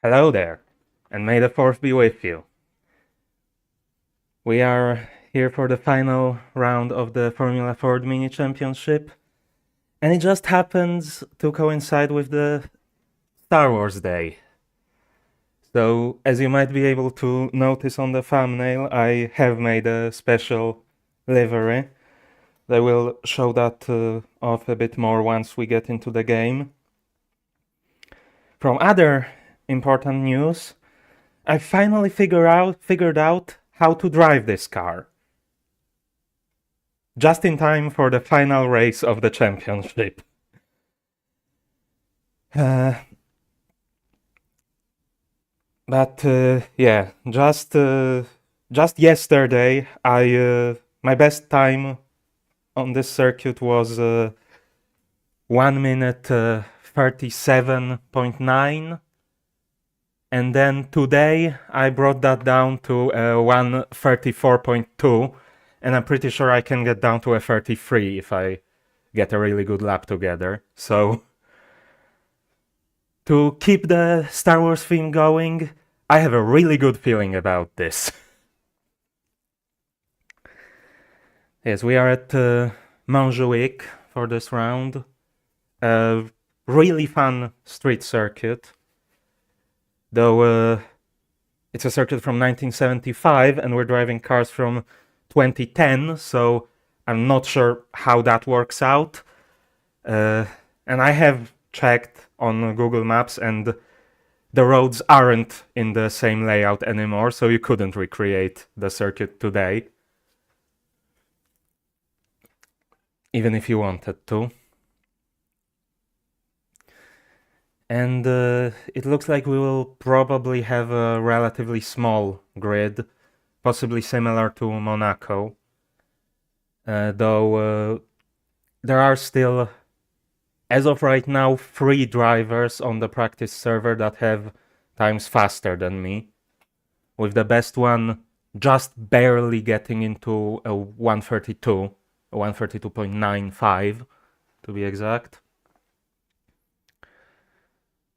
Hello there, and may the force be with you. We are here for the final round of the Formula Ford Mini Championship, and it just happens to coincide with the Star Wars Day. So, as you might be able to notice on the thumbnail, I have made a special livery. I will show that off a bit more once we get into the game. From other important news, I finally figured out how to drive this car. Just in time for the final race of the championship. Yeah, just yesterday, my best time on this circuit was 1 minute 37.9, and then today I brought that down to 1:34.2, and I'm pretty sure I can get down to a 33 if I get a really good lap together. So to keep the Star Wars theme going, I have a really good feeling about this. Yes, we are at Montjuïc for this round. A really fun street circuit, though it's a circuit from 1975 and we're driving cars from 2010, so I'm not sure how that works out. And I have checked on Google Maps, and the roads aren't in the same layout anymore, so you couldn't recreate the circuit today, even if you wanted to. And it looks like we will probably have a relatively small grid, possibly similar to Monaco, though there are still, as of right now, 3 drivers on the practice server that have times faster than me, with the best one just barely getting into a 1:32, a 1:32.95 to be exact.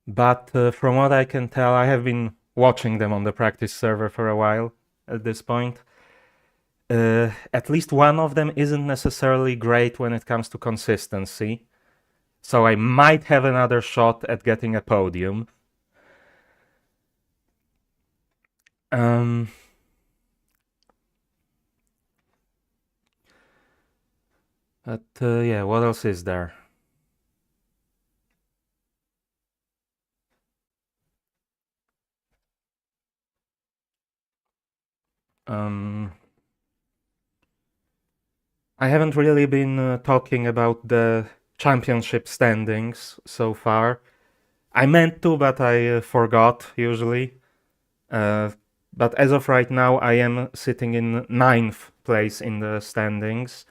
But from what I can tell, I have been watching them on the practice server for a while at this point. At least one of them isn't necessarily great when it comes to consistency, so I might have another shot at getting a podium. But yeah, what else is there? I haven't really been talking about the championship standings so far. I meant to, but I forgot usually. But as of right now, I am sitting in 9th place in the standings.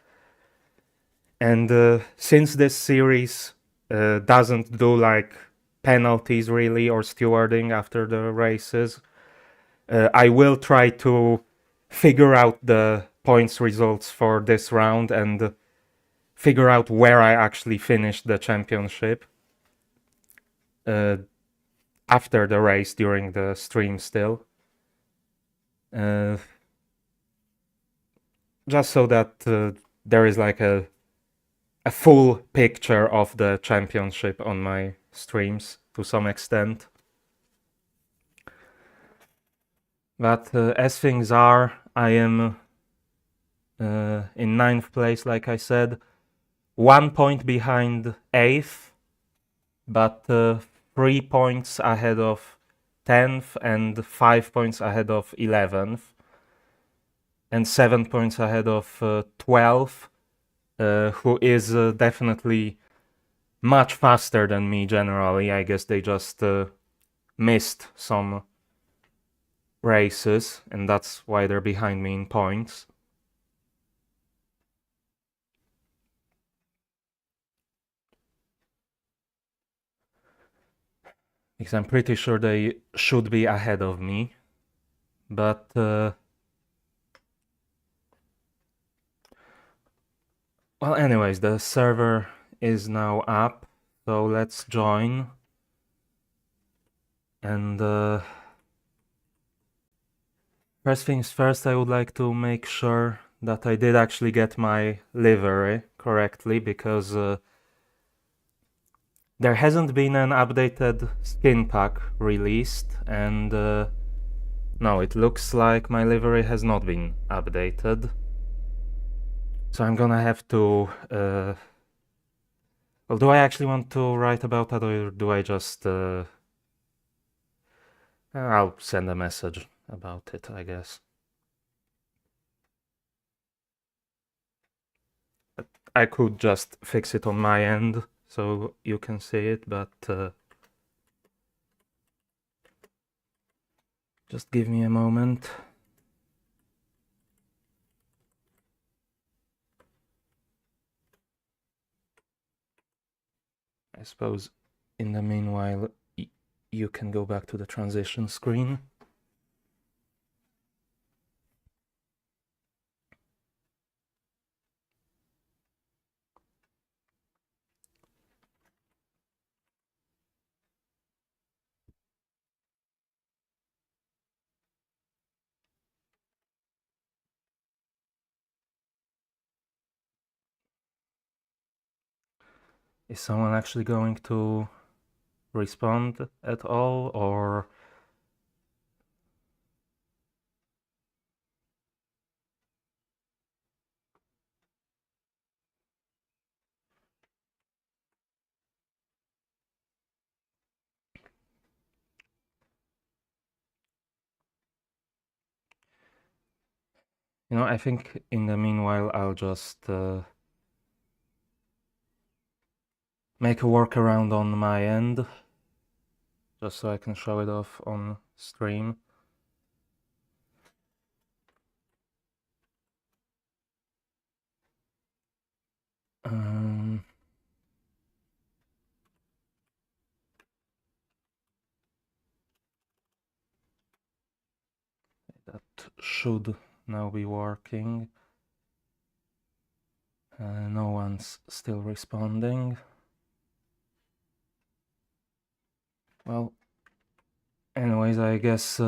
And since this series doesn't do like penalties really or stewarding after the races, I will try to figure out the points results for this round and figure out where I actually finished the championship after the race during the stream still. Just so that there is like a full picture of the championship on my streams to some extent. But as things are, I am in 9th place, like I said, 1 point behind 8th, but 3 points ahead of 10th and 5 points ahead of 11th, and 7 points ahead of 12th, who is definitely much faster than me generally. I guess they just missed some races, and that's why they're behind me in points. Because I'm pretty sure they should be ahead of me. But well, anyways, the server is now up, so let's join. And first things first, I would like to make sure that I did actually get my livery correctly, because there hasn't been an updated skin pack released, and no, it looks like my livery has not been updated. So I'm gonna have to... well, do I actually want to write about that, or do I just... I'll send a message about it, I guess. I could just fix it on my end so you can see it, but just give me a moment. I suppose in the meanwhile you can go back to the transition screen. Is someone actually going to respond at all, or... You know, I think in the meanwhile I'll just make a workaround on my end, just so I can show it off on stream. That should now be working. No one's still responding. Well, anyways, I guess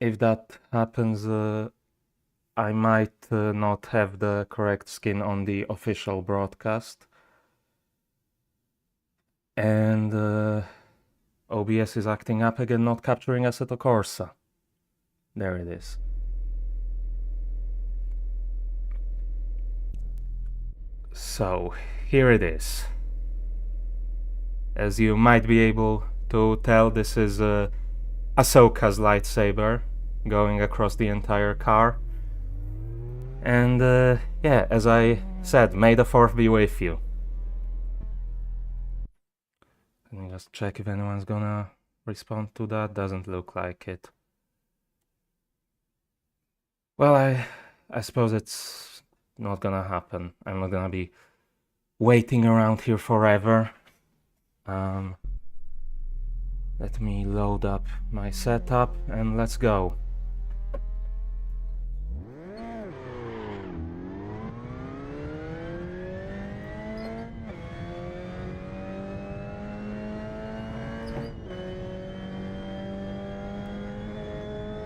if that happens, I might not have the correct skin on the official broadcast. And OBS is acting up again, not capturing Assetto Corsa. There it is. So, here it is. As you might be able to tell, this is Ahsoka's lightsaber going across the entire car. And yeah, as I said, may the 4th be with you. Let me just check if anyone's gonna respond to that. Doesn't look like it. Well, I suppose it's not gonna happen. I'm not gonna be waiting around here forever. Let me load up my setup and let's go.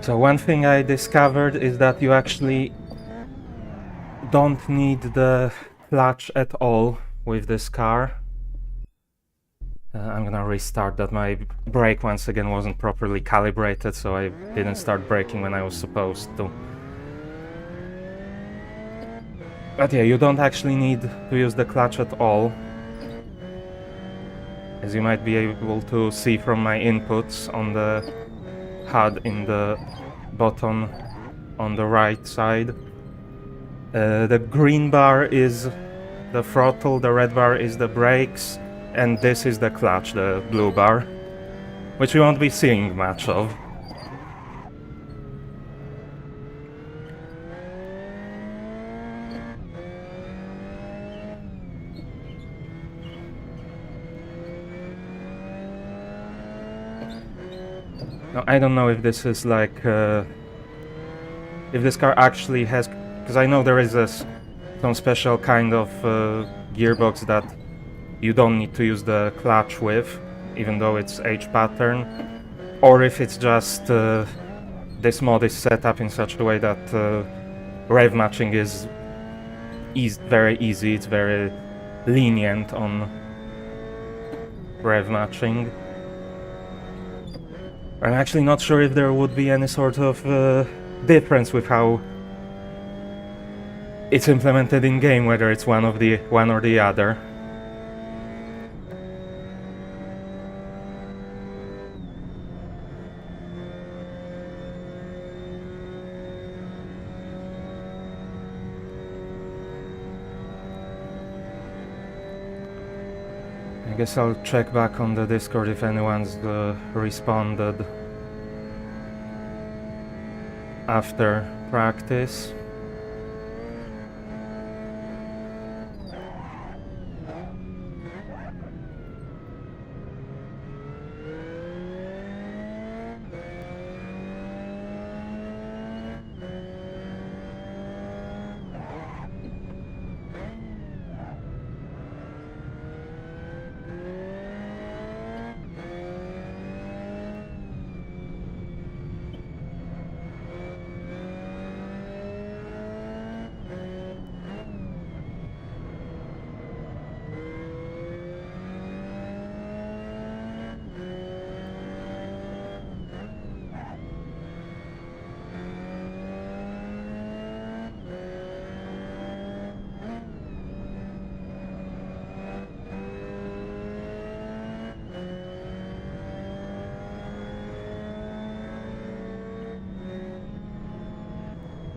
So one thing I discovered is that you actually don't need the clutch at all with this car. I'm gonna restart that. My brake once again wasn't properly calibrated, so I didn't start braking when I was supposed to. But yeah, you don't actually need to use the clutch at all. As you might be able to see from my inputs on the HUD in the bottom on the right side. The green bar is the throttle, the red bar is the brakes, and this is the clutch, the blue bar, which we won't be seeing much of. Now, I don't know if this is like... if this car actually has... because I know there is some special kind of gearbox that you don't need to use the clutch with, even though it's H pattern, or if it's just this mod is set up in such a way that rev matching is very easy, it's very lenient on rev matching. I'm actually not sure if there would be any sort of difference with how it's implemented in game, whether it's one or the other. I guess I'll check back on the Discord if anyone's responded after practice.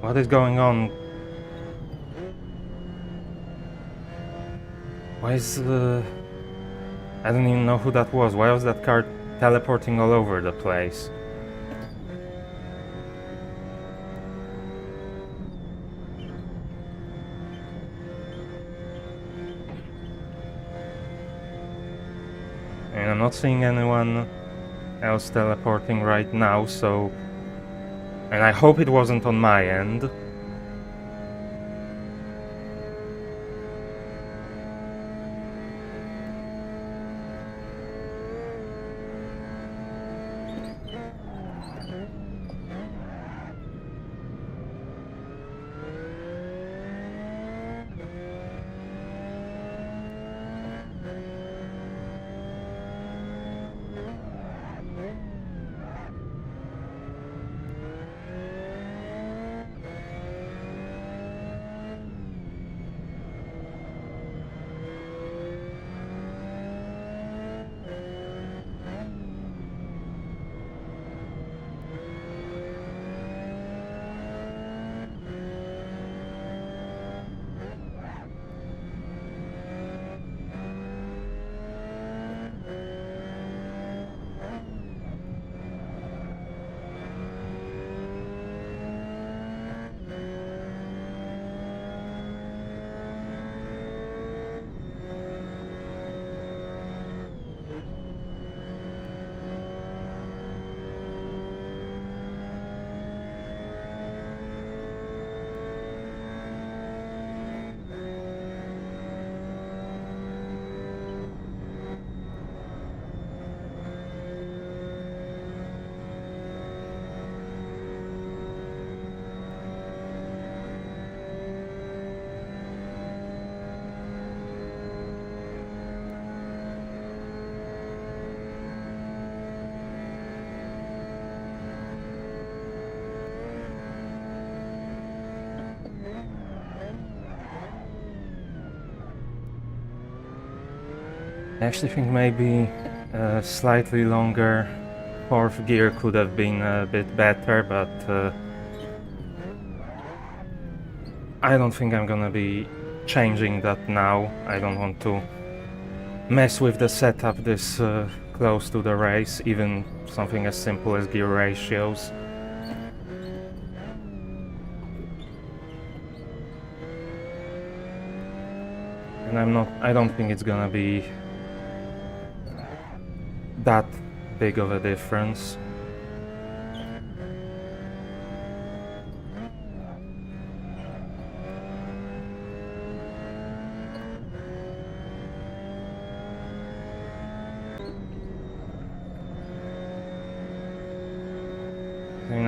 What is going on? Why is I don't even know who that was. Why was that car teleporting all over the place? And I'm not seeing anyone else teleporting right now, so... And I hope it wasn't on my end. I actually think maybe a slightly longer fourth gear could have been a bit better, but I don't think I'm gonna be changing that now. I don't want to mess with the setup this close to the race, even something as simple as gear ratios. And I don't think it's gonna be that big of a difference.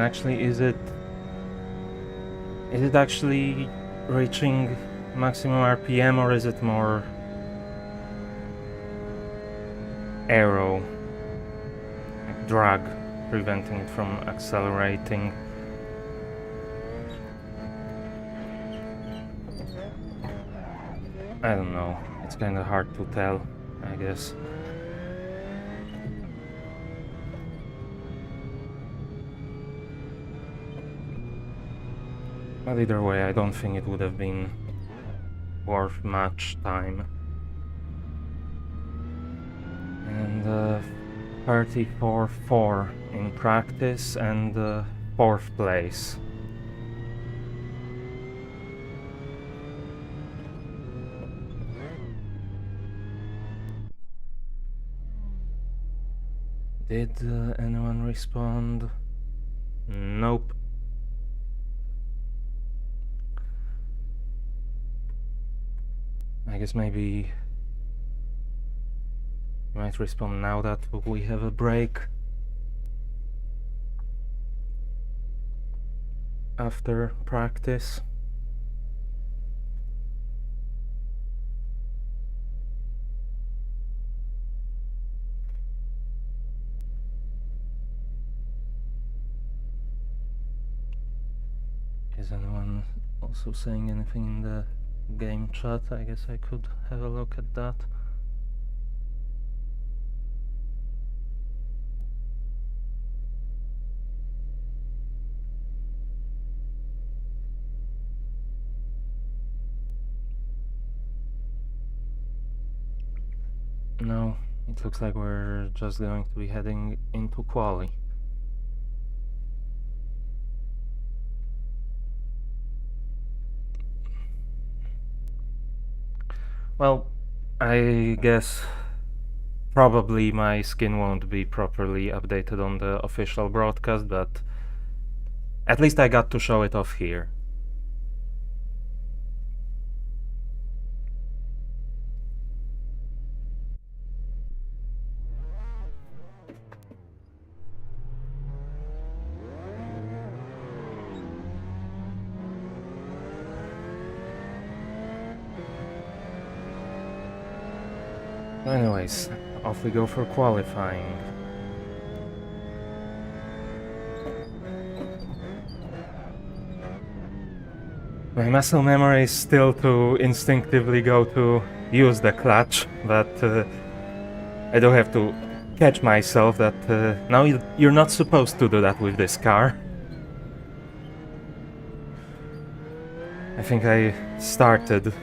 actually, is it actually reaching maximum RPM, or is it more aero, like drag, preventing it from accelerating? I don't know, it's kinda hard to tell, I guess. But either way, I don't think it would have been worth much time. And 34-4 in practice and 4th place. Did anyone respond? Nope. I guess maybe you might respond now that we have a break after practice. Is anyone also saying anything in the game chat? I guess I could have a look at that. No, it looks like we're just going to be heading into quali. Well, I guess probably my skin won't be properly updated on the official broadcast, but at least I got to show it off here. Anyways, off we go for qualifying. My muscle memory is still to instinctively go to use the clutch, but I do have to catch myself that now you're not supposed to do that with this car. I think I started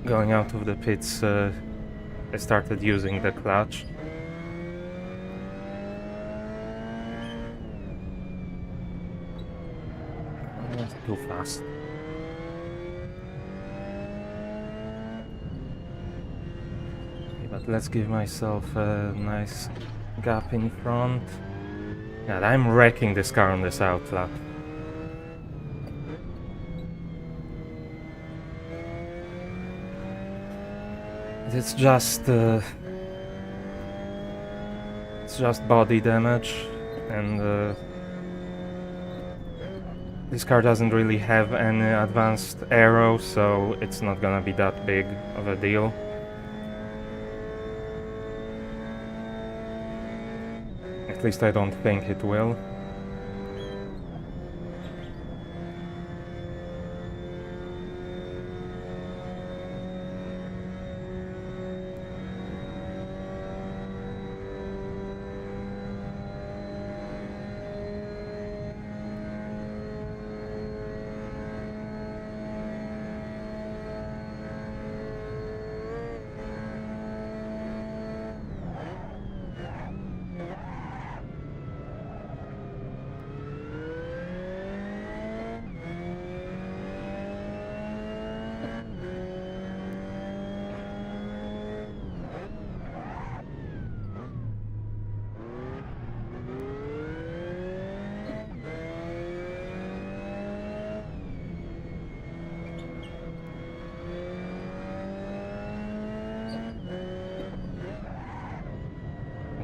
going out of the pits, I started using the clutch. Oh, that's too fast. Okay, but let's give myself a nice gap in front. God, I'm wrecking this car on this outlap. It's just body damage, and this car doesn't really have any advanced aero, so it's not gonna be that big of a deal. At least I don't think it will.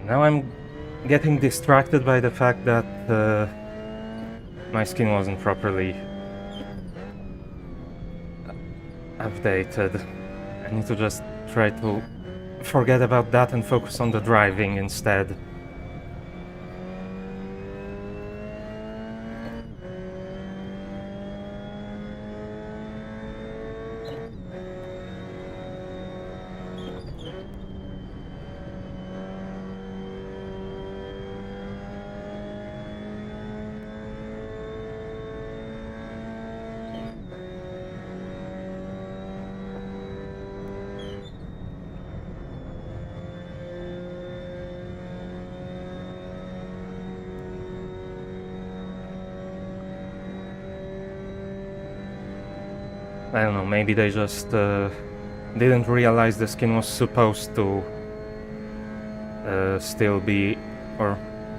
Now I'm getting distracted by the fact that my skin wasn't properly updated. I need to just try to forget about that and focus on the driving instead. I don't know, maybe they just didn't realize the skin was supposed to still be, or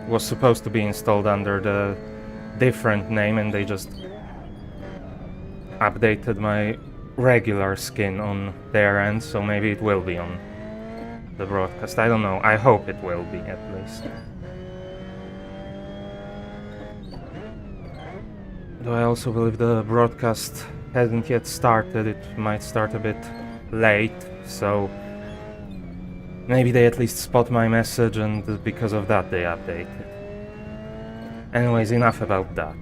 was supposed to be installed under the different name, and they just updated my regular skin on their end, so maybe it will be on the broadcast. I don't know, I hope it will be at least. Though I also believe the broadcast hasn't yet started, it might start a bit late, so maybe they at least spot my message and because of that they update it. Anyways, enough about that.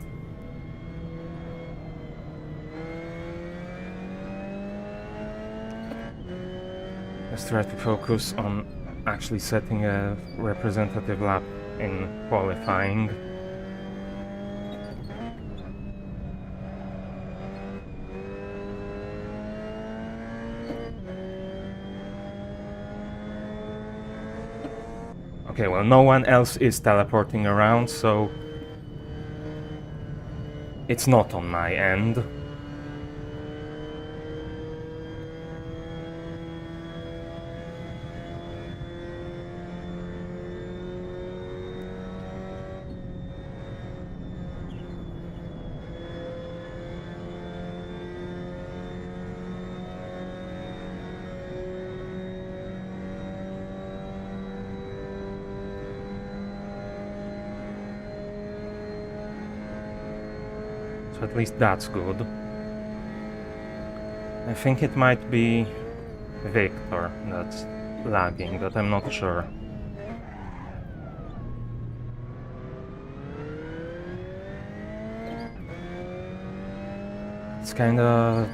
Let's try to focus on actually setting a representative lap in qualifying. Okay, well, no one else is teleporting around, so it's not on my end. At least that's good. I think it might be Victor that's lagging, but I'm not sure. It's kinda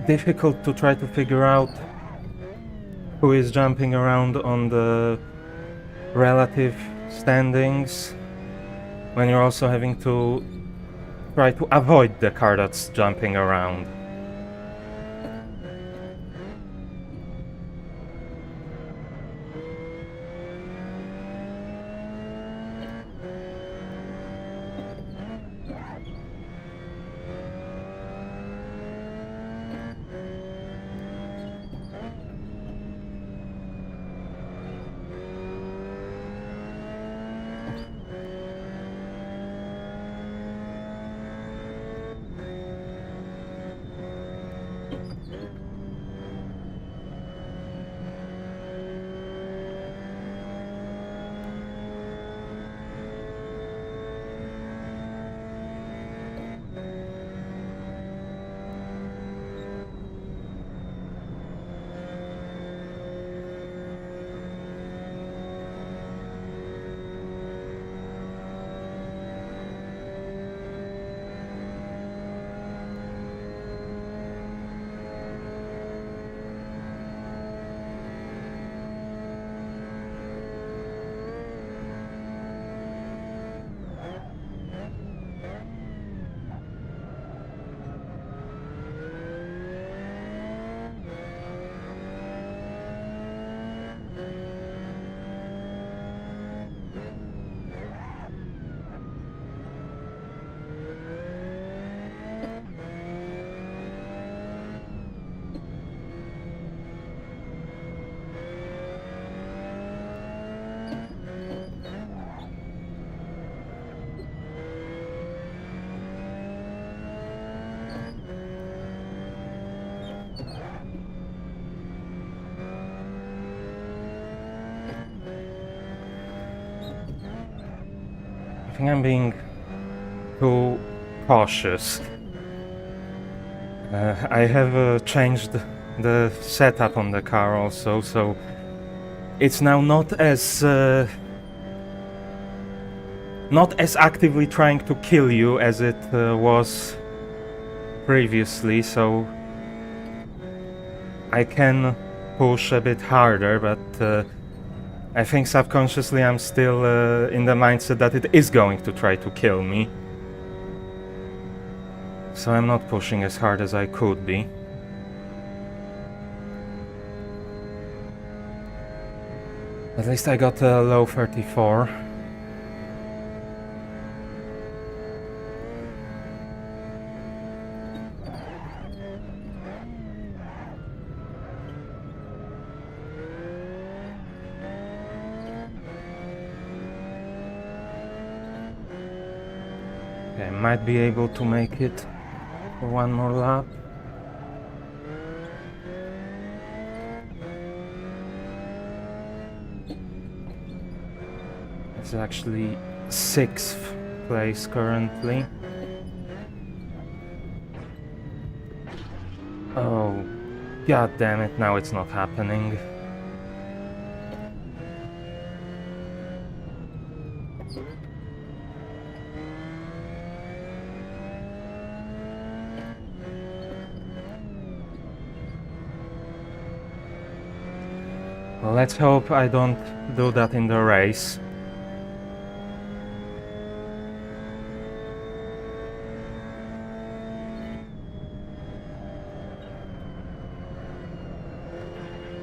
difficult to try to figure out who is jumping around on the relative standings when you're also having to try to avoid the car that's jumping around. I think I'm being too cautious. I have changed the setup on the car also, so it's now not as actively trying to kill you as it was previously, so I can push a bit harder, but I think subconsciously I'm still in the mindset that it is going to try to kill me. So I'm not pushing as hard as I could be. At least I got a low 34. Okay, I might be able to make it for one more lap. It's actually 6th place currently. Oh, god damn it, now it's not happening. Well, let's hope I don't do that in the race.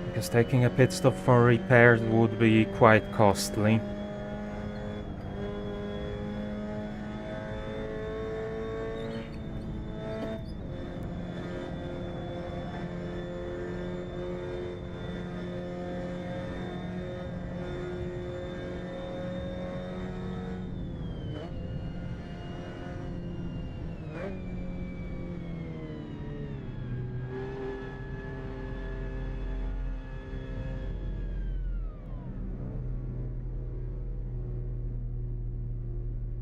Because taking a pit stop for repairs would be quite costly.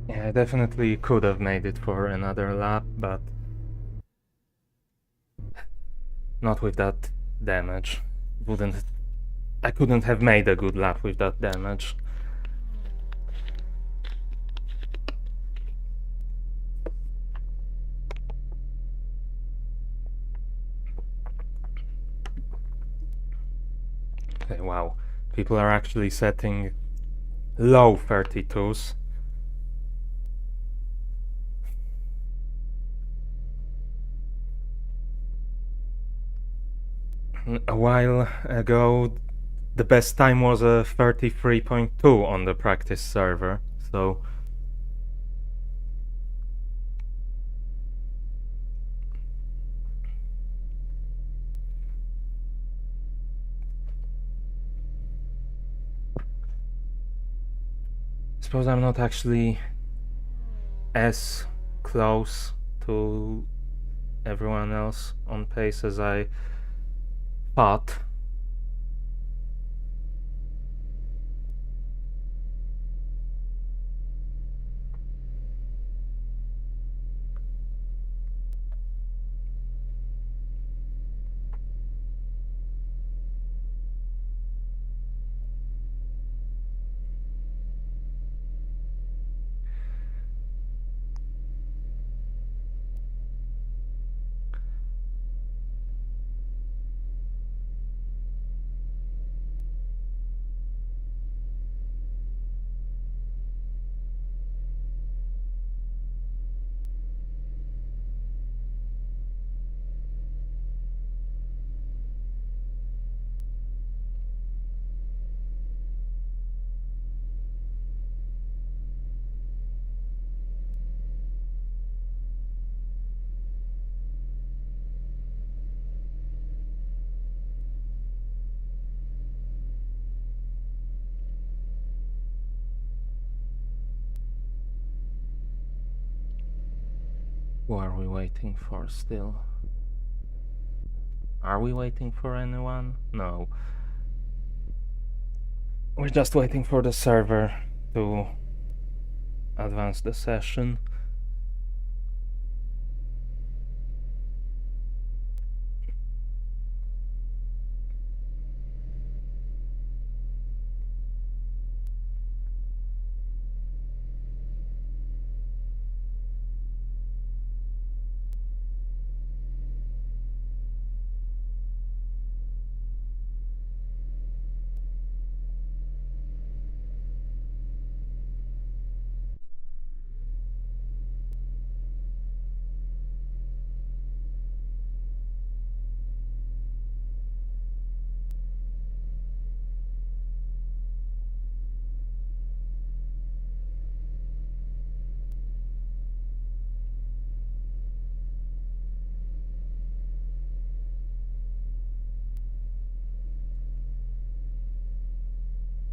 Yeah, I definitely could have made it for another lap, but not with that damage. I couldn't have made a good lap with that damage. Okay, wow. People are actually setting low 32s. A while ago, the best time was a 33.2 on the practice server, so... Suppose I'm not actually as close to everyone else on pace as I thought. Who are we waiting for still? Are we waiting for anyone? No. We're just waiting for the server to advance the session.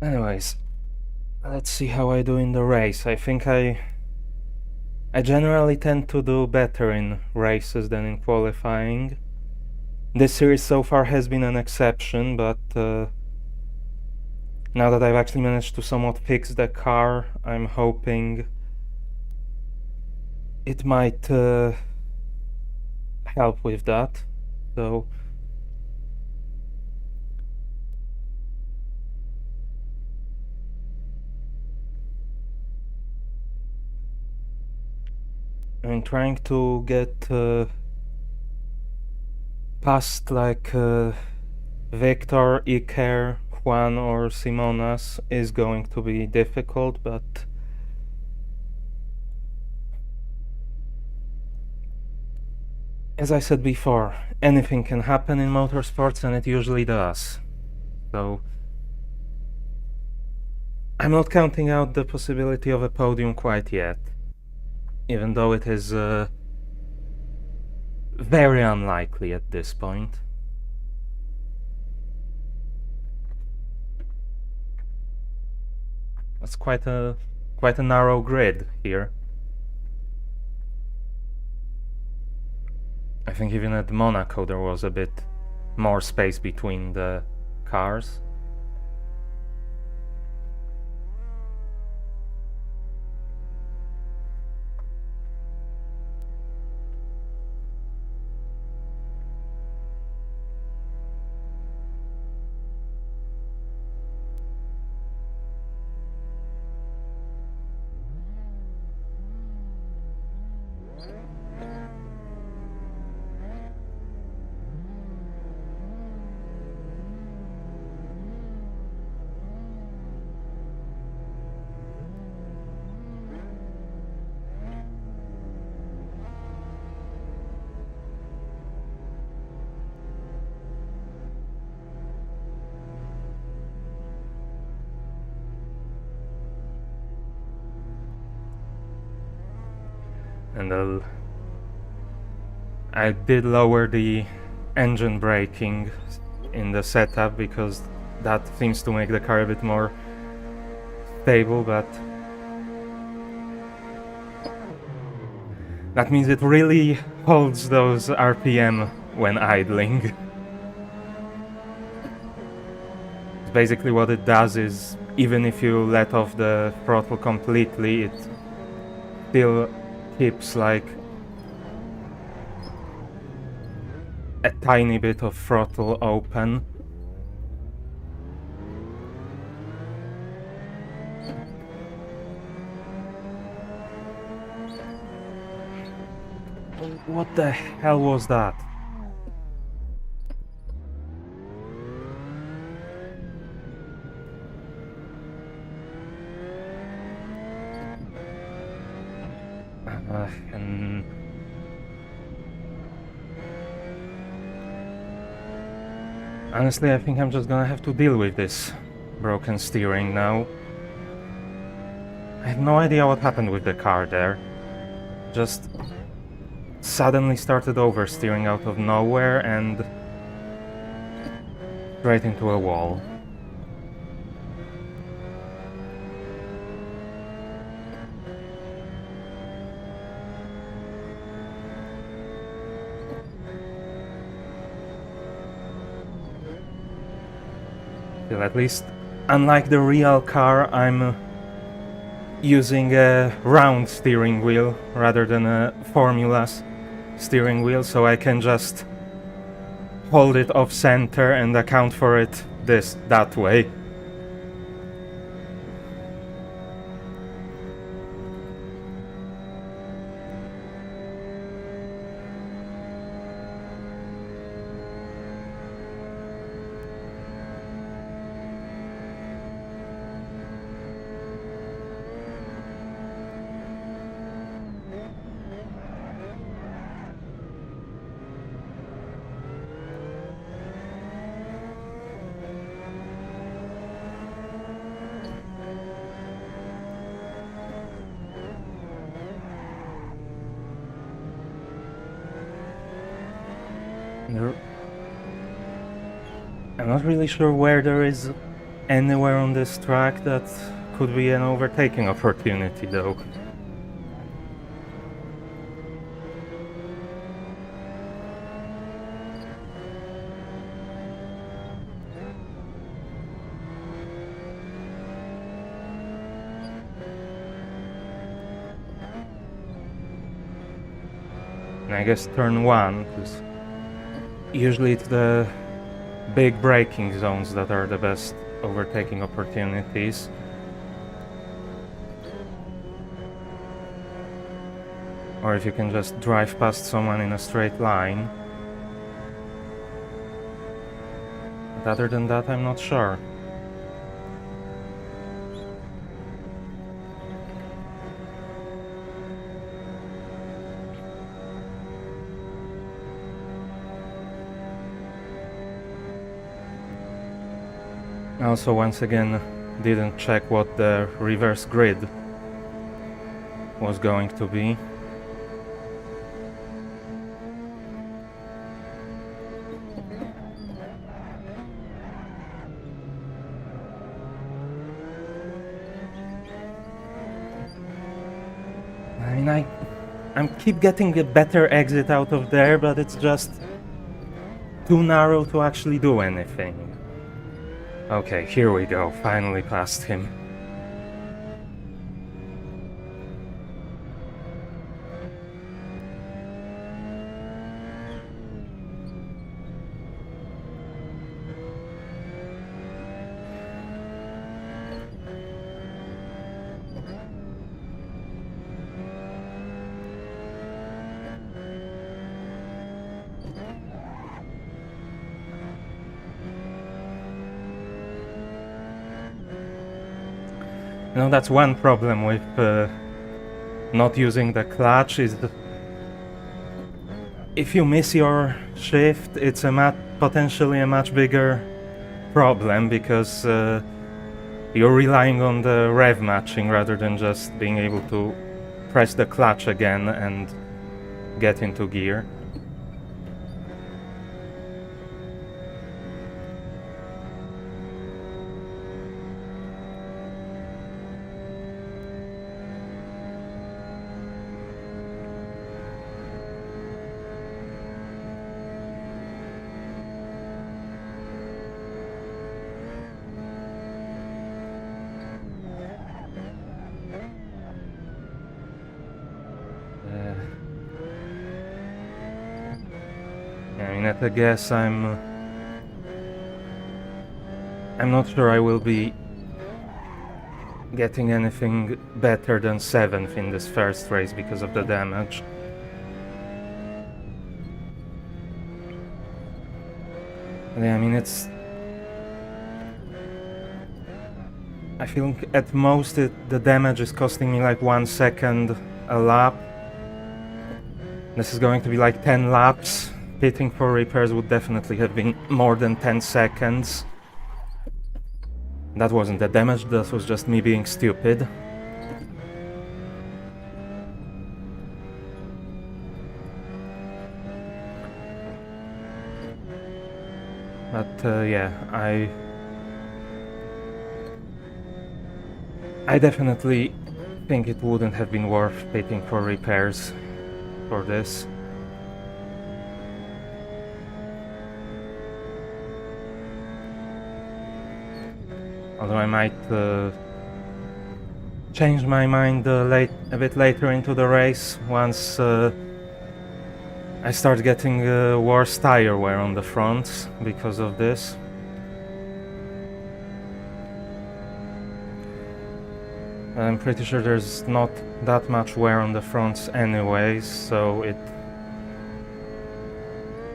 Anyways, let's see how I do in the race. I think I generally tend to do better in races than in qualifying. This series so far has been an exception, but now that I've actually managed to somewhat fix the car, I'm hoping it might help with that. So I'm trying to get past like Victor, Iker, Juan or Simonas is going to be difficult, but as I said before, anything can happen in motorsports, and it usually does. So I'm not counting out the possibility of a podium quite yet, even though it is very unlikely at this point. That's quite a narrow grid here. I think even at Monaco there was a bit more space between the cars. And I did lower the engine braking in the setup because that seems to make the car a bit more stable, but that means it really holds those RPM when idling. Basically what it does is, even if you let off the throttle completely, it still keeps like a tiny bit of throttle open. What the hell was that? And honestly, I think I'm just gonna have to deal with this broken steering now. I have no idea what happened with the car there. Just suddenly started oversteering out of nowhere and straight into a wall. Still, at least, unlike the real car, I'm using a round steering wheel rather than a Formula's steering wheel, so I can just hold it off center and account for it that way. I'm not really sure where there is anywhere on this track that could be an overtaking opportunity, though. And I guess turn 1, because usually it's the big braking zones that are the best overtaking opportunities. Or if you can just drive past someone in a straight line. But other than that, I'm not sure. I also once again didn't check what the reverse grid was going to be. I mean, I keep getting a better exit out of there, but it's just too narrow to actually do anything. Okay, here we go, finally past him. You know, that's one problem with not using the clutch, is that if you miss your shift, it's potentially a much bigger problem, because you're relying on the rev matching rather than just being able to press the clutch again and get into gear. I mean, at a guess, I'm not sure I will be getting anything better than 7th in this first race because of the damage. Yeah, I mean, I feel at most the damage is costing me like 1 second a lap. This is going to be like 10 laps. Pitting for repairs would definitely have been more than 10 seconds. That wasn't the damage, that was just me being stupid. But yeah, I definitely think it wouldn't have been worth pitting for repairs for this. Although I might change my mind a bit later into the race, once I start getting worse tire wear on the fronts because of this. I'm pretty sure there's not that much wear on the fronts anyways, so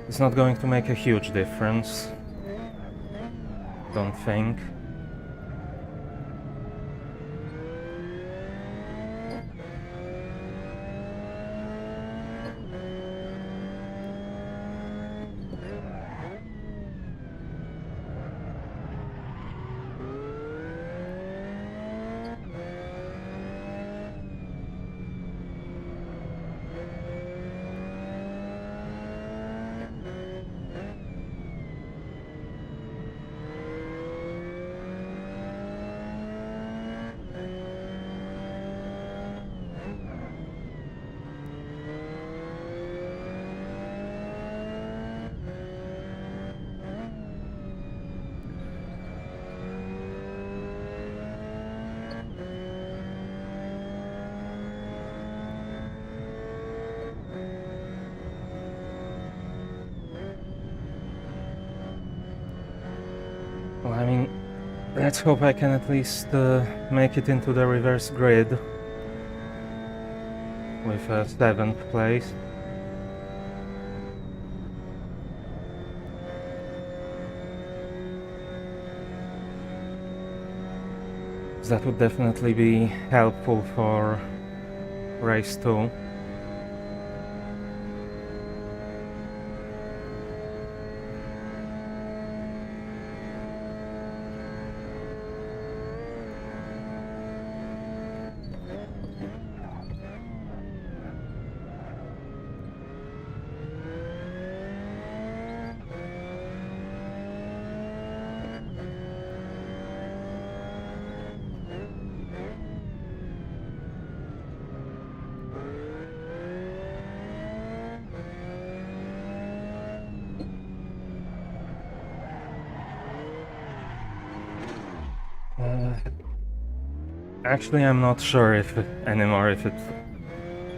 it's not going to make a huge difference, don't think. Well, I mean, let's hope I can at least make it into the reverse grid with a 7th place. That would definitely be helpful for race 2. Actually, I'm not sure if anymore if it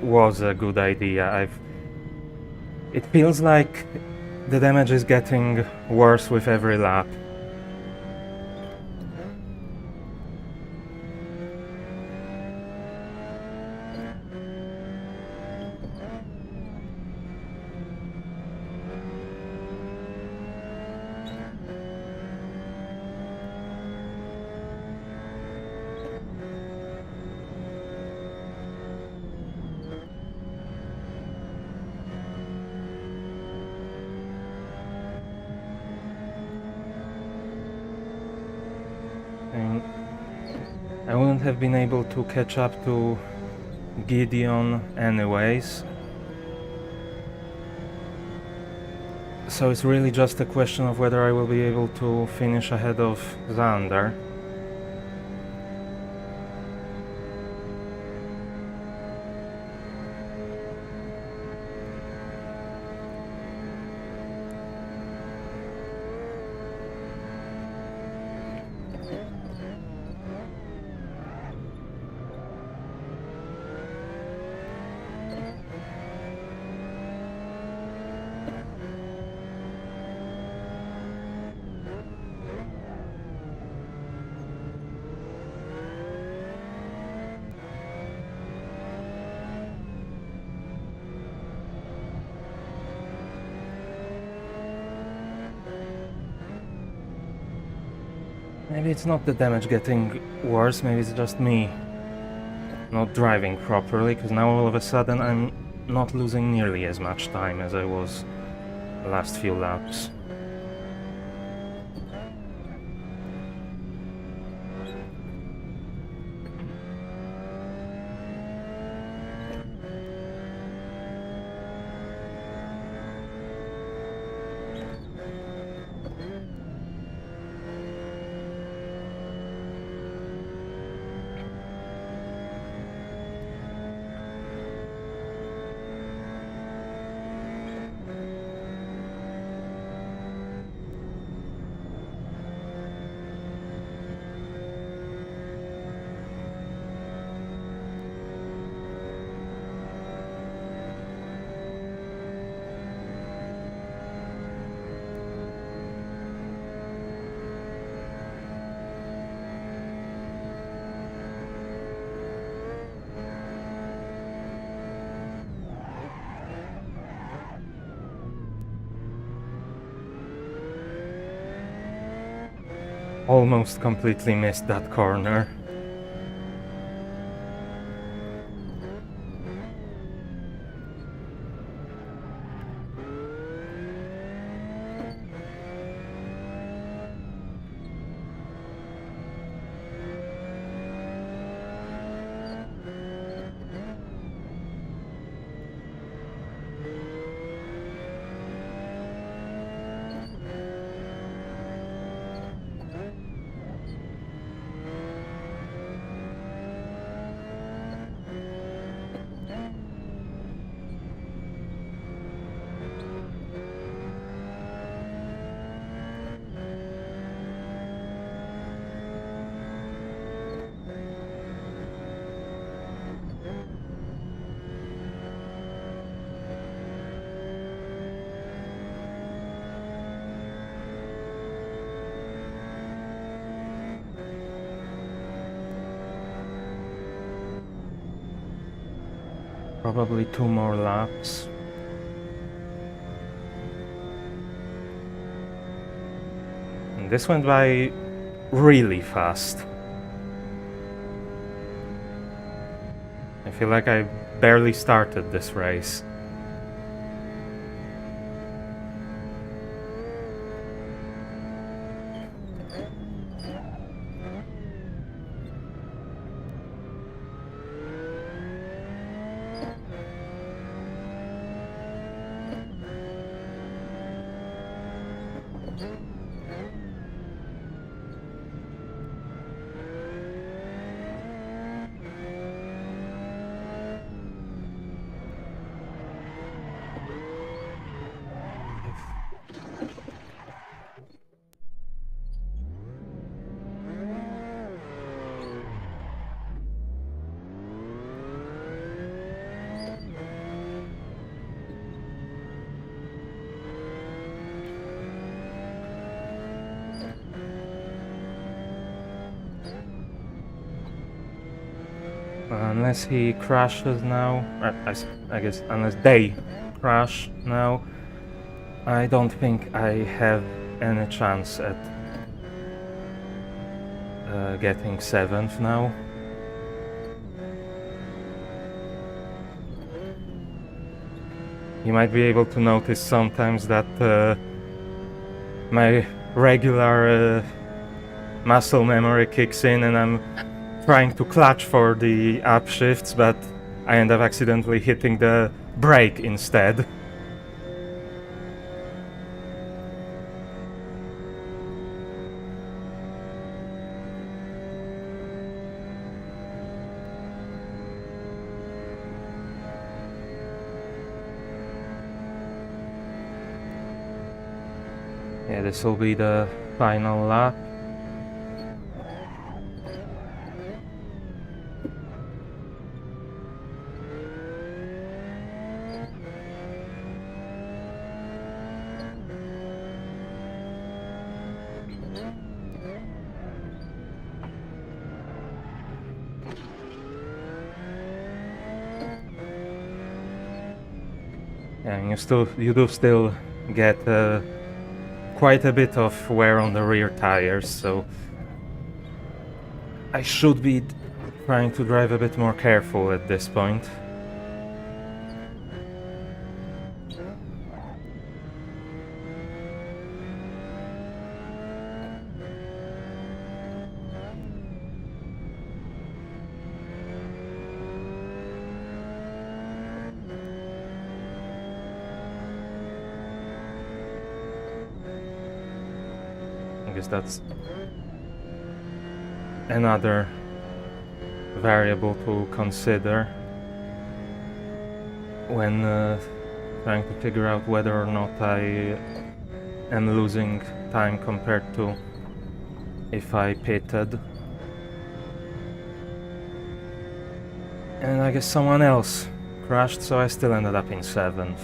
was a good idea. It feels like the damage is getting worse with every lap. I wouldn't have been able to catch up to Gideon anyways. So it's really just a question of whether I will be able to finish ahead of Xander. Maybe it's not the damage getting worse, maybe it's just me not driving properly, because now all of a sudden I'm not losing nearly as much time as I was the last few laps. Almost completely missed that corner. Probably 2 more laps. And this went by really fast. I feel like I barely started this race. Unless he crashes now, I guess unless they crash now, I don't think I have any chance at getting 7th now. You might be able to notice sometimes that my regular muscle memory kicks in and I'm trying to clutch for the upshifts, but I end up accidentally hitting the brake instead. Yeah, this will be the final lap. And you do still get quite a bit of wear on the rear tires, so I should be trying to drive a bit more careful at this point. I guess that's another variable to consider when trying to figure out whether or not I am losing time compared to if I pitted. And I guess someone else crashed, so I still ended up in 7th.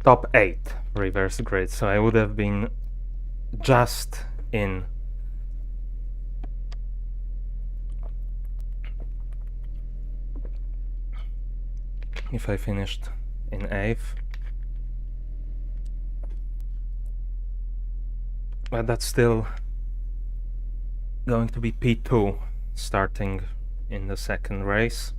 top 8 reverse grid, so I would have been just in. If I finished in 8th. But that's still going to be P2 starting in the second race.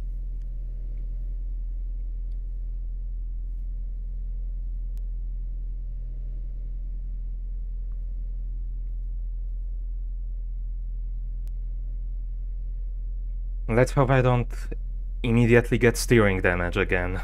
Let's hope I don't immediately get steering damage again.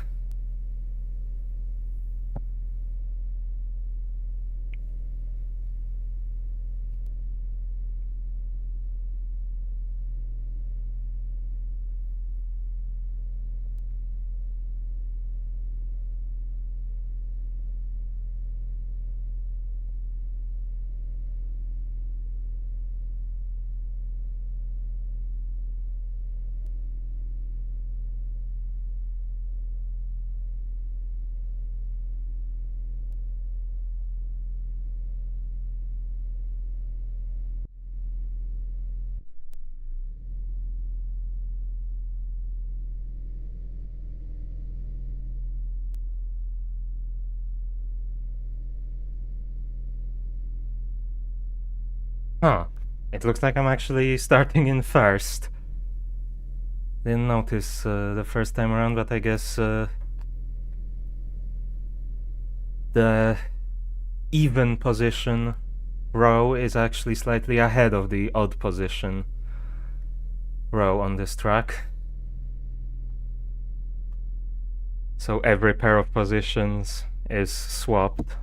Huh. It looks like I'm actually starting in first. Didn't notice the first time around, but I guess the even position row is actually slightly ahead of the odd position row on this track. So every pair of positions is swapped.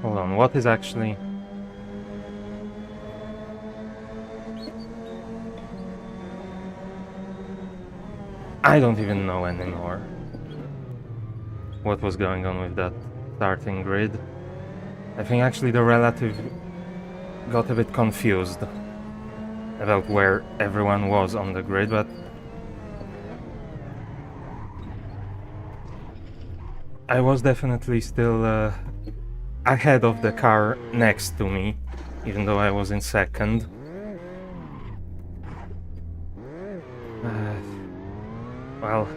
Hold on, what is actually... I don't even know anymore what was going on with that starting grid. I think actually the relative got a bit confused about where everyone was on the grid, but I was definitely still ahead of the car next to me, even though I was in second. Well,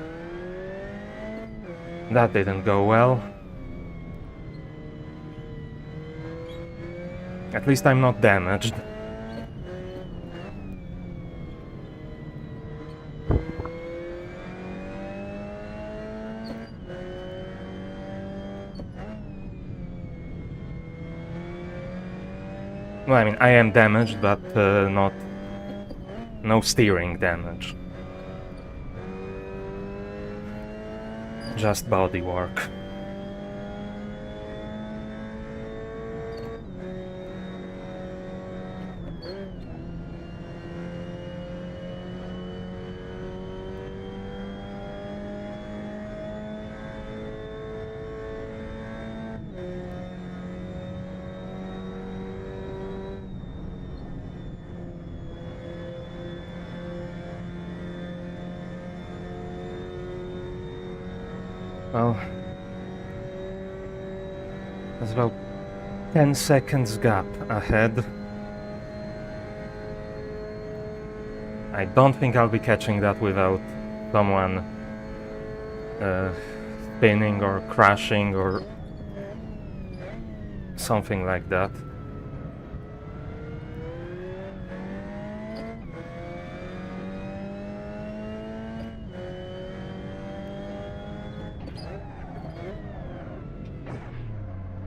that didn't go well. At least I'm not damaged. Well, I mean, I am damaged, but no steering damage. Just body work. Well, there's about 10 seconds gap ahead. I don't think I'll be catching that without someone spinning or crashing or something like that.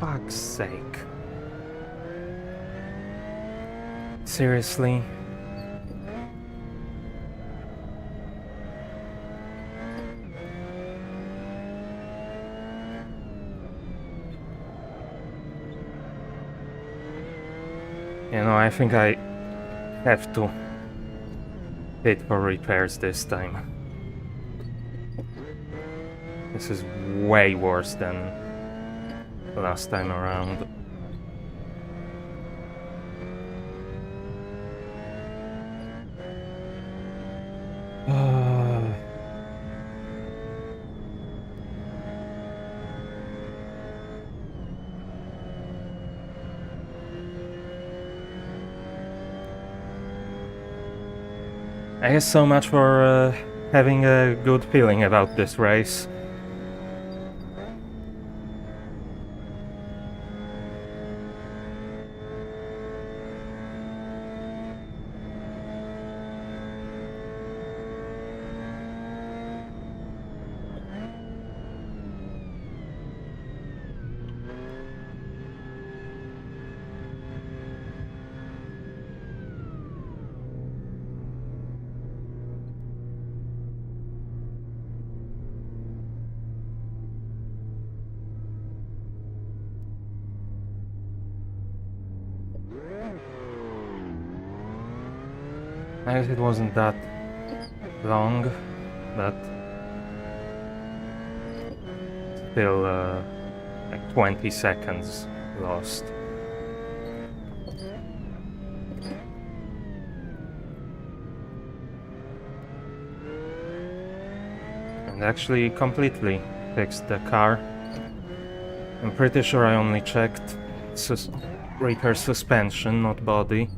fuck's sake. Seriously? You know, I think I have to hit for repairs this time. This is way worse than last time around. I guess so much for having a good feeling about this race. I guess it wasn't that long, but still like 20 seconds lost. And actually completely fixed the car. I'm pretty sure I only checked repair suspension, not body.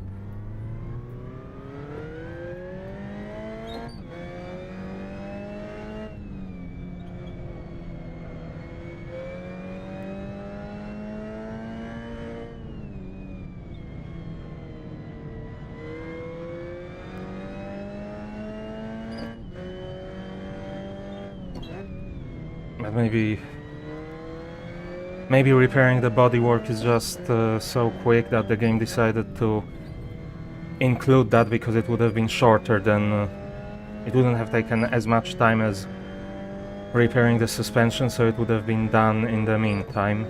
But maybe repairing the bodywork is just so quick that the game decided to include that because it would have been shorter than... it wouldn't have taken as much time as repairing the suspension, so it would have been done in the meantime.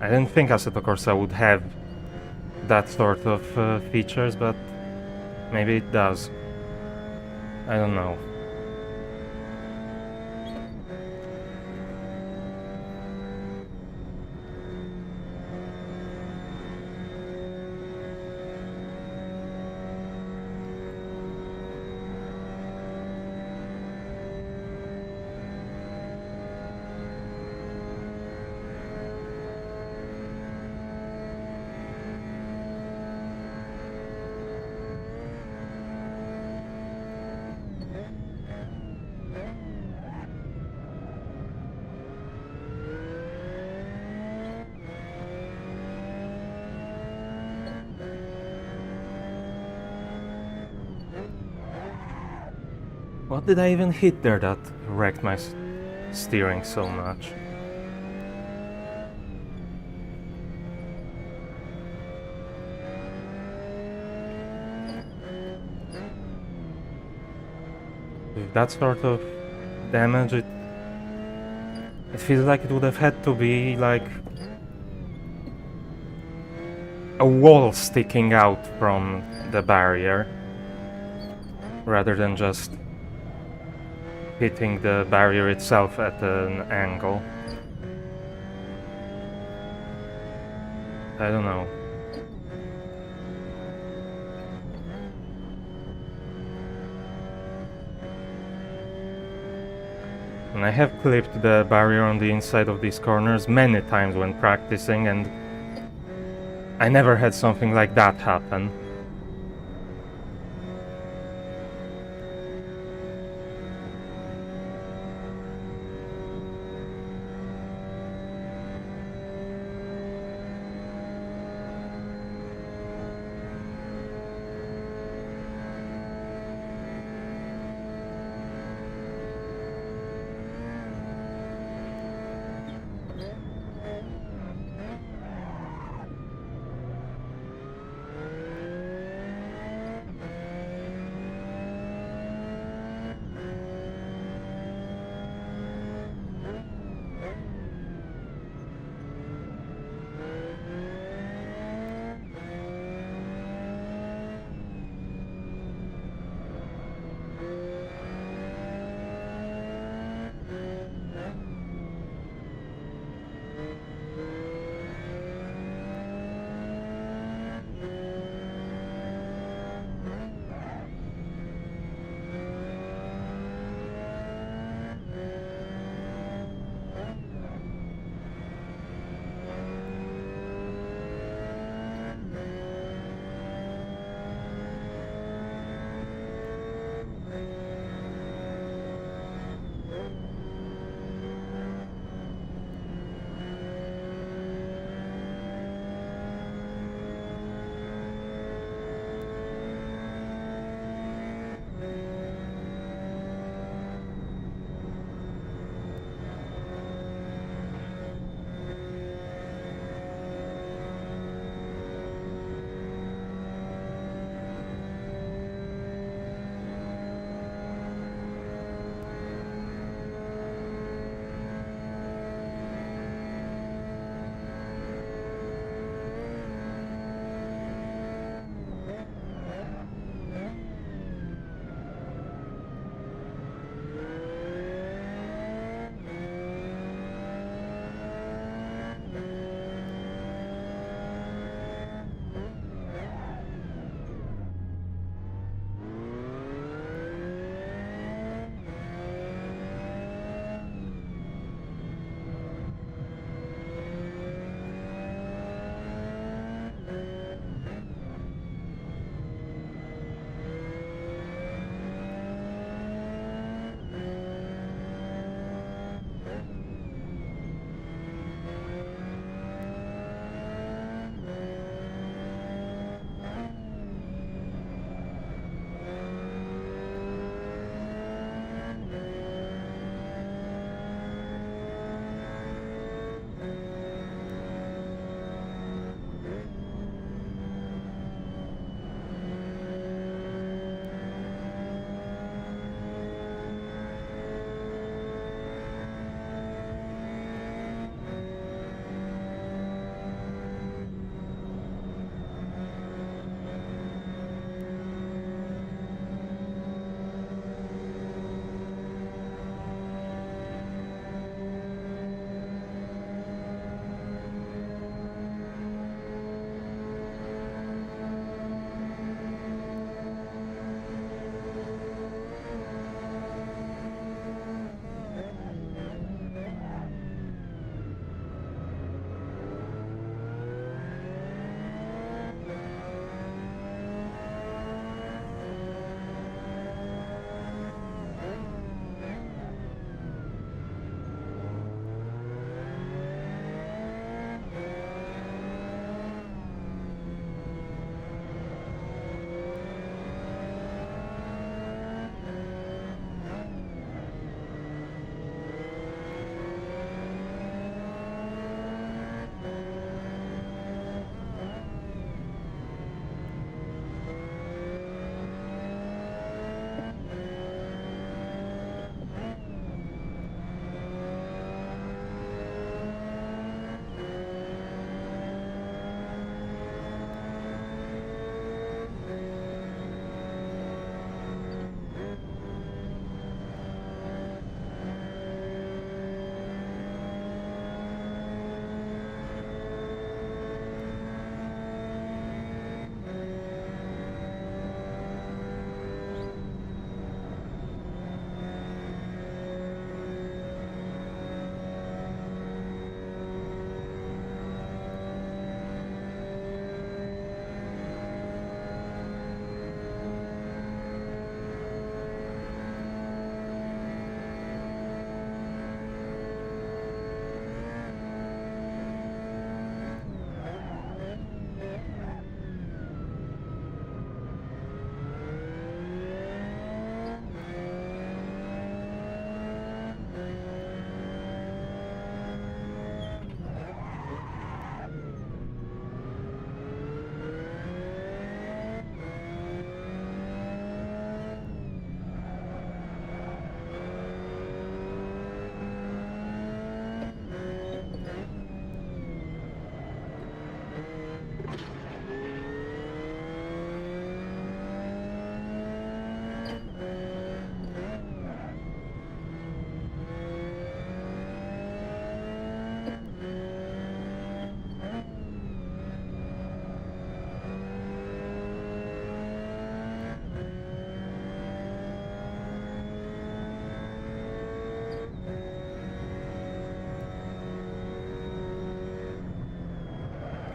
I didn't think Assetto Corsa would have that sort of features, but maybe it does. I don't know. What did I even hit there that wrecked my steering so much? With that sort of damage, it feels like it would have had to be like a wall sticking out from the barrier, rather than just hitting the barrier itself at an angle. I don't know. And I have clipped the barrier on the inside of these corners many times when practicing, and I never had something like that happen.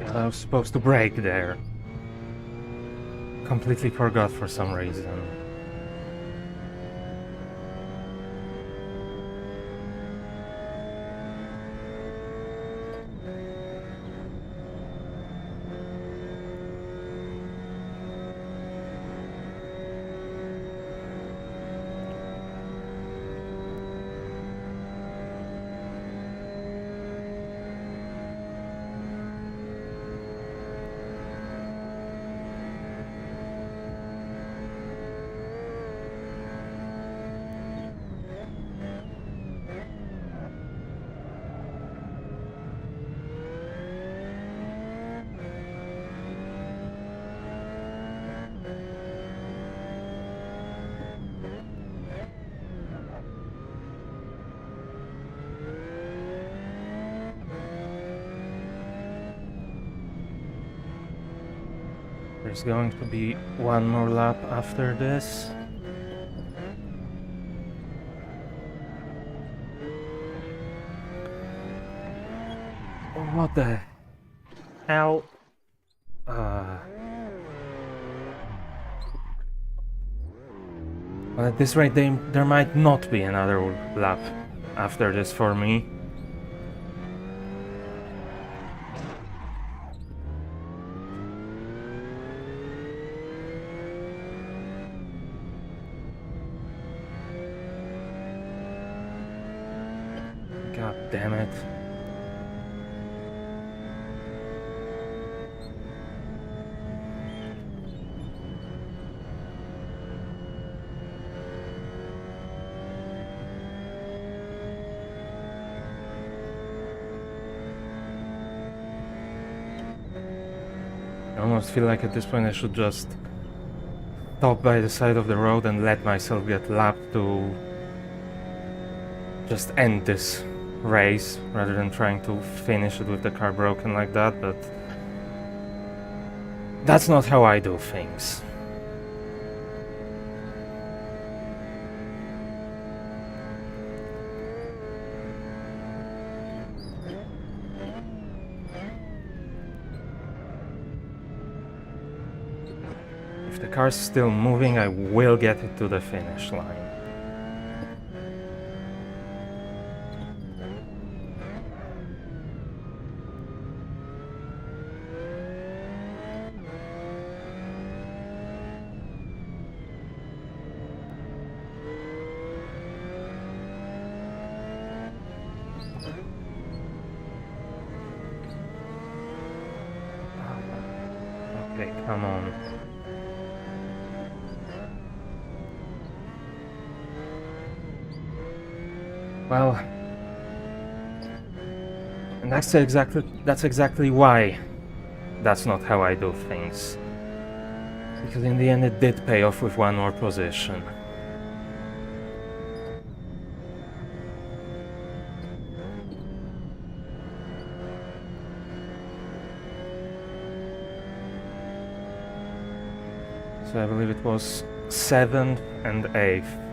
I was supposed to brake there. Completely forgot for some reason. There's going to be one more lap after this. What the hell? Well, at this rate, there might not be another lap after this for me. God damn it. I almost feel like at this point I should just stop by the side of the road and let myself get lapped to just end this race rather than trying to finish it with the car broken like that, but that's not how I do things. If the car's still moving, I will get it to the finish line. Okay, come on. Well, and that's exactly why that's not how I do things. Because in the end it did pay off with one more position. So I believe it was 7th and 8th.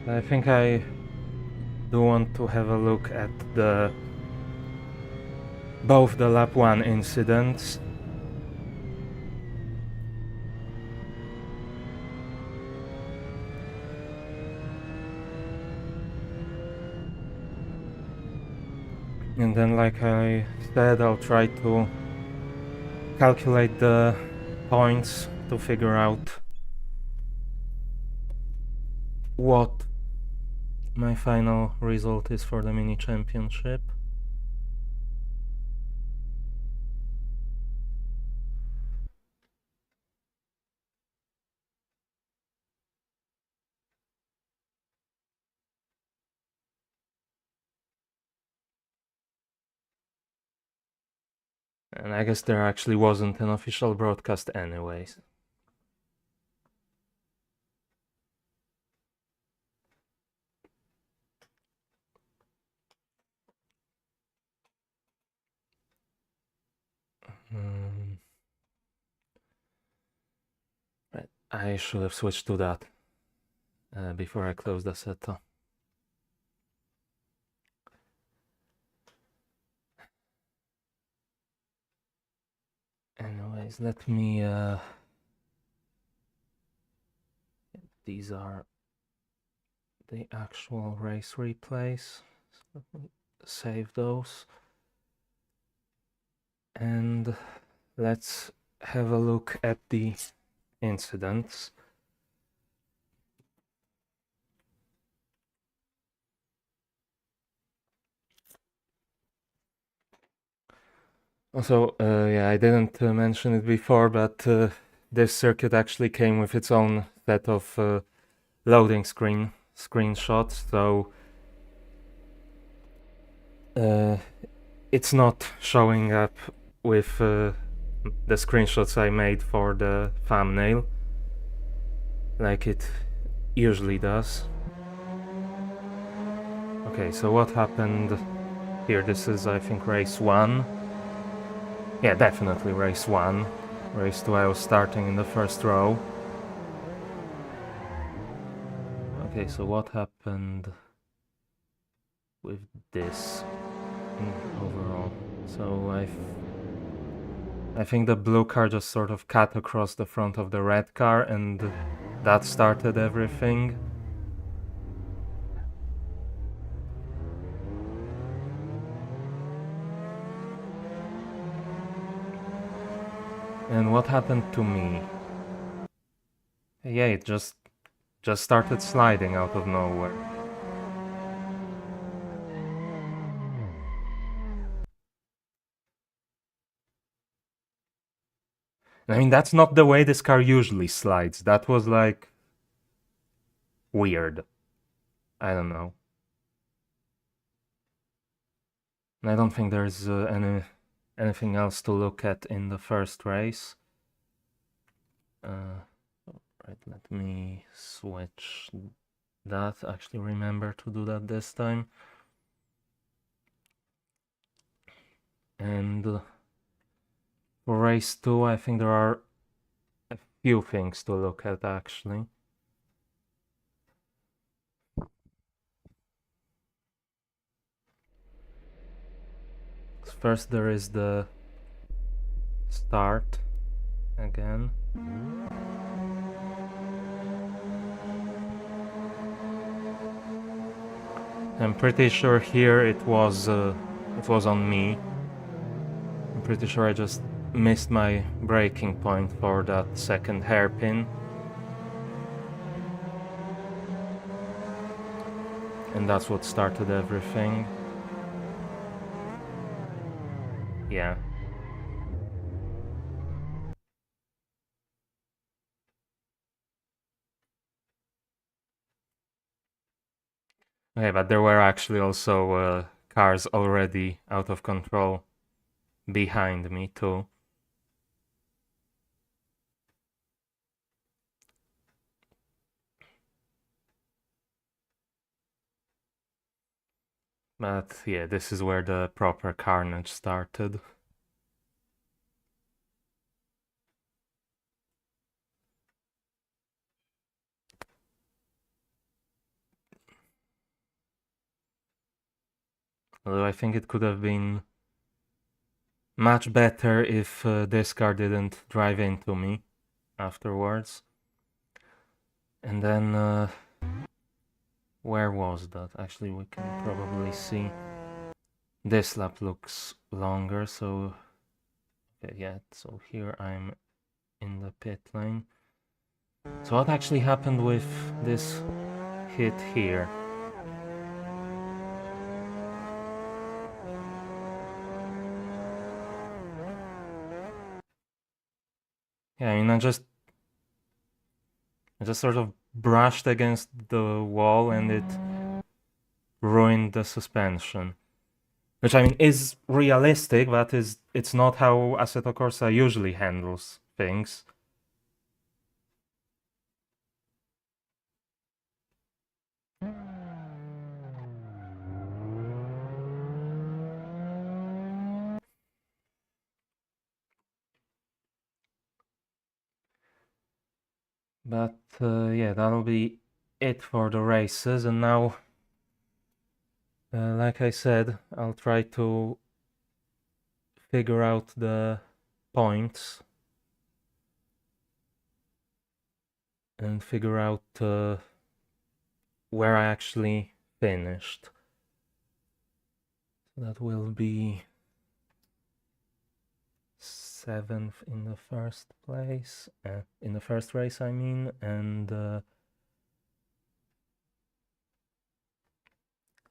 I think I do want to have a look at both the lap 1 incidents. And then, like I said, I'll try to calculate the points to figure out what my final result is for the mini championship. And I guess there actually wasn't an official broadcast anyways. Right. I should have switched to that before I closed the setup. Anyways, let me these are the actual race replays, so let me save those and let's have a look at the incidents. Also, yeah, I didn't mention it before, but this circuit actually came with its own set of loading screenshots, so it's not showing up with the screenshots I made for the thumbnail like it usually does. Okay, so what happened here? This is, I think, race 1. Yeah, definitely race 1. Race 2 I was starting in the first row. Okay, so what happened with this overall? So I think the blue car just sort of cut across the front of the red car and that started everything. And what happened to me? Yeah, it just started sliding out of nowhere. I mean, that's not the way this car usually slides. That was like weird. I don't know. I don't think there's anything else to look at in the first race. Right, let me switch that. Actually, remember to do that this time. And for race 2, I think there are a few things to look at actually. First, there is the start again. I'm pretty sure here it was on me. I'm pretty sure I just missed my braking point for that second hairpin. And that's what started everything. Yeah. Okay, but there were actually also cars already out of control behind me too. But yeah, this is where the proper carnage started. Although I think it could have been much better if this car didn't drive into me afterwards. And then, where was that? Actually, we can probably see. This lap looks longer, so yeah, so here I'm in the pit lane. So what actually happened with this hit here. Yeah, I mean, I just sort of brushed against the wall and it ruined the suspension. Which, I mean, is realistic, but it's not how Assetto Corsa usually handles things. But yeah, that'll be it for the races. And now, like I said, I'll try to figure out the points and figure out where I actually finished. That will be 7th in the first place, in the first race, I mean, and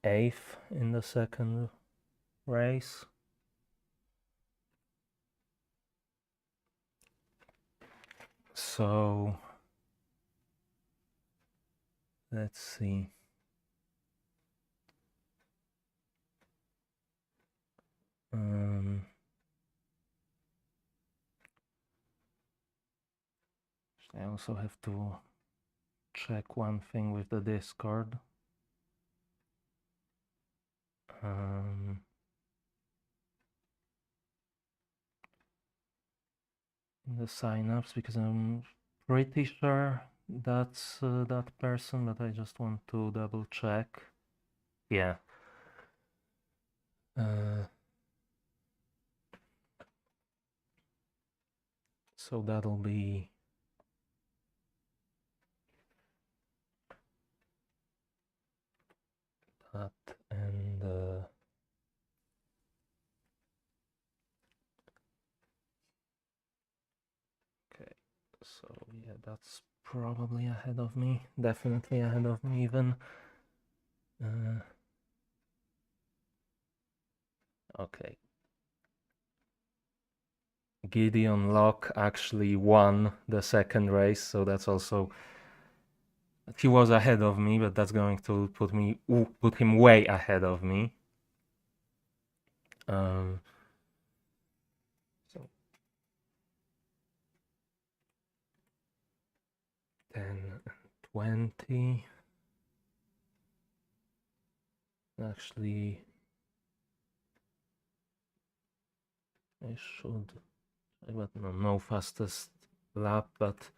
8th in the second race. So let's see. I also have to check one thing with the Discord. In the signups, because I'm pretty sure that's that person, but I just want to double check. Yeah. So that'll be that, and okay, so yeah, that's probably ahead of me, definitely ahead of me even. Okay. Gideon Locke actually won the second race, so that's also, he was ahead of me, but that's going to put him way ahead of me. So 10 and 20. Actually, I should, but no fastest lap, but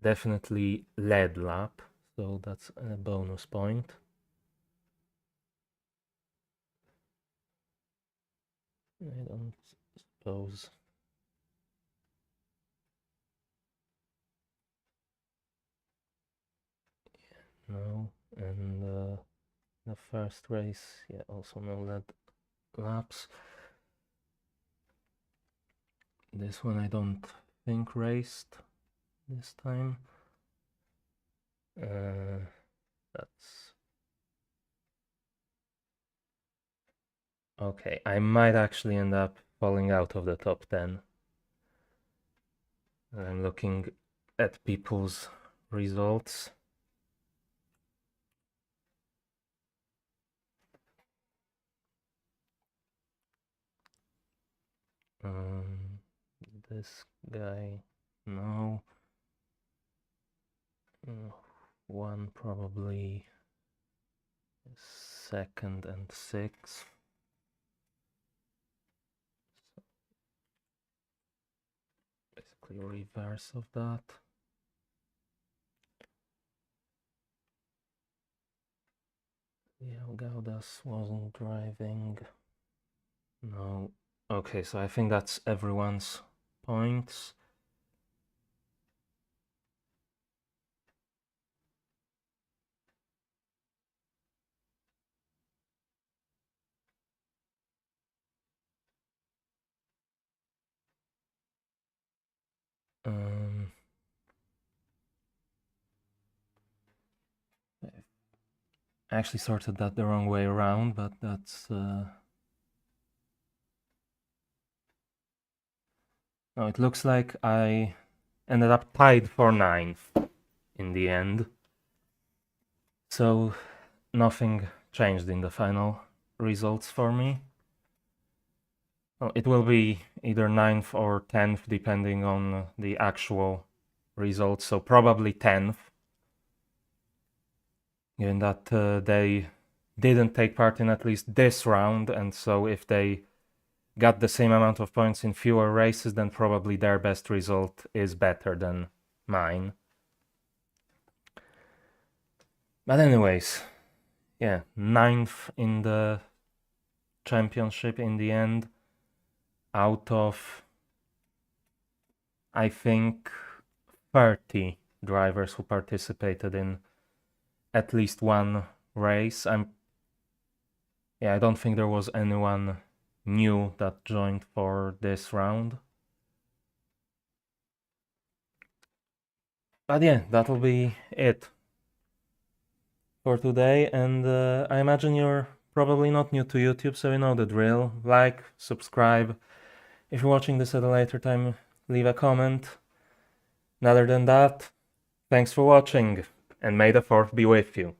definitely lead lap, so that's a bonus point. I don't suppose. No, and the first race, yeah, also no lead laps. This one I don't think raced this time. That's okay. I might actually end up falling out of the top 10. I'm looking at people's results. This guy, no. One probably second and 6th. So basically reverse of that. Yeah, Gaudas wasn't driving. No. Okay, so I think that's everyone's points. I actually sorted that the wrong way around, but that's... No, it looks like I ended up tied for 9th in the end. So nothing changed in the final results for me. Well, it will be either 9th or 10th depending on the actual results, so probably 10th. Given that they didn't take part in at least this round, and so if they got the same amount of points in fewer races, then probably their best result is better than mine. But anyways, yeah, 9th in the championship in the end, out of, I think, 30 drivers who participated in at least one race. I don't think there was anyone new that joined for this round. But yeah, that'll be it for today, and I imagine you're probably not new to YouTube, so you know the drill. Like, subscribe. If you're watching this at a later time, leave a comment. And other than that, thanks for watching, and may the 4th be with you.